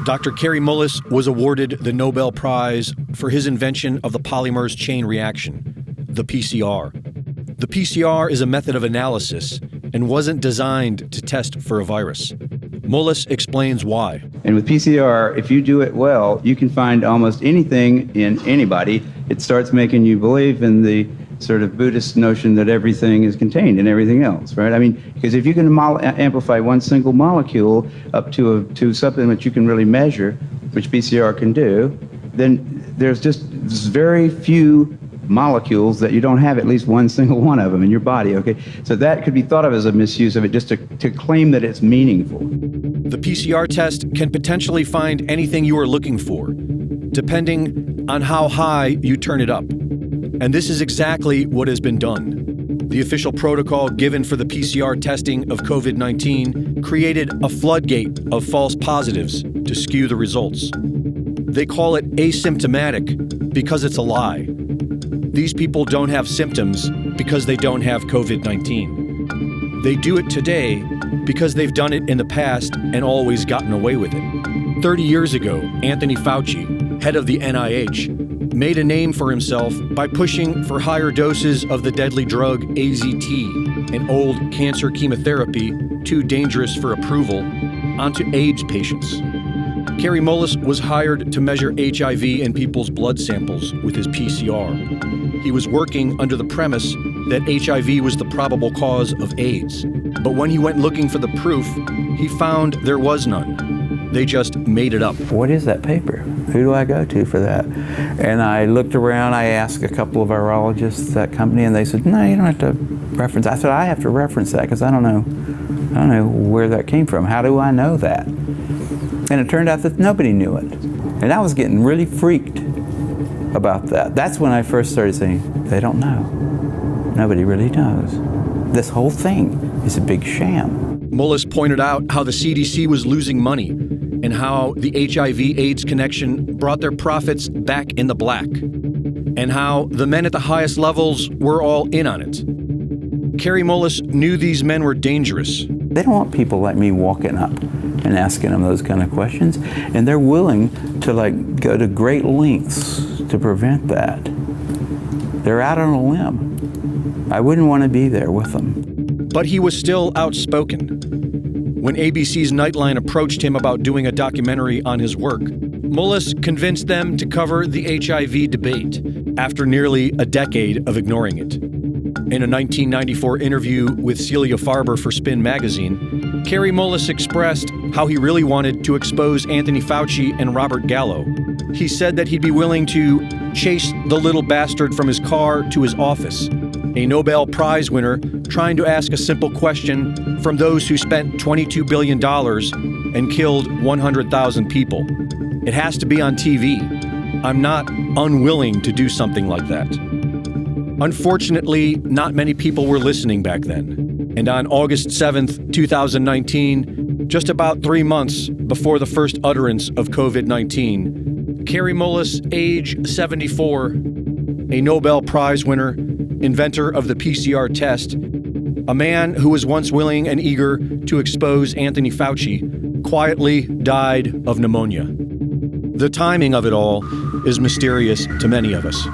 Dr. Kary Mullis was awarded the Nobel Prize for his invention of the polymerase chain reaction, the PCR. The PCR is a method of analysis and wasn't designed to test for a virus. Mullis explains why. And with PCR, if you do it well, you can find almost anything in anybody. It starts making you believe in the sort of Buddhist notion that everything is contained in everything else, right? I mean, because if you can amplify one single molecule up to something that you can really measure, which PCR can do, then there's just very few molecules that you don't have at least one single one of them in your body, okay? So that could be thought of as a misuse of it, just to claim that it's meaningful. The PCR test can potentially find anything you are looking for, depending on how high you turn it up. And this is exactly what has been done. The official protocol given for the PCR testing of COVID-19 created a floodgate of false positives to skew the results. They call it asymptomatic because it's a lie. These people don't have symptoms because they don't have COVID-19. They do it today because they've done it in the past and always gotten away with it. 30 years ago, Anthony Fauci, head of the NIH, made a name for himself by pushing for higher doses of the deadly drug AZT, an old cancer chemotherapy too dangerous for approval, onto AIDS patients. Kary Mullis was hired to measure HIV in people's blood samples with his PCR. He was working under the premise that HIV was the probable cause of AIDS. But when he went looking for the proof, he found there was none. They just made it up. What is that paper? Who do I go to for that? And I looked around, I asked a couple of virologists at that company, and they said, no, you don't have to reference. I said, I have to reference that because I don't know where that came from. How do I know that? And it turned out that nobody knew it. And I was getting really freaked about that. That's when I first started saying, they don't know. Nobody really knows. This whole thing is a big sham. Mullis pointed out how the CDC was losing money and how the HIV/AIDS connection brought their profits back in the black, and how the men at the highest levels were all in on it. Kary Mullis knew these men were dangerous. They don't want people like me walking up and asking them those kind of questions, and they're willing to go to great lengths to prevent that. They're out on a limb. I wouldn't want to be there with them. But he was still outspoken. When ABC's Nightline approached him about doing a documentary on his work, Mullis convinced them to cover the HIV debate after nearly a decade of ignoring it. In a 1994 interview with Celia Farber for Spin magazine, Kary Mullis expressed how he really wanted to expose Anthony Fauci and Robert Gallo. He said that he'd be willing to chase the little bastard from his car to his office, a Nobel Prize winner trying to ask a simple question from those who spent $22 billion and killed 100,000 people. It has to be on TV. I'm not unwilling to do something like that. Unfortunately, not many people were listening back then. And on August 7th, 2019, just about 3 months before the first utterance of COVID-19, Kary Mullis, age 74, a Nobel Prize winner, inventor of the PCR test, a man who was once willing and eager to expose Anthony Fauci, quietly died of pneumonia. The timing of it all is mysterious to many of us.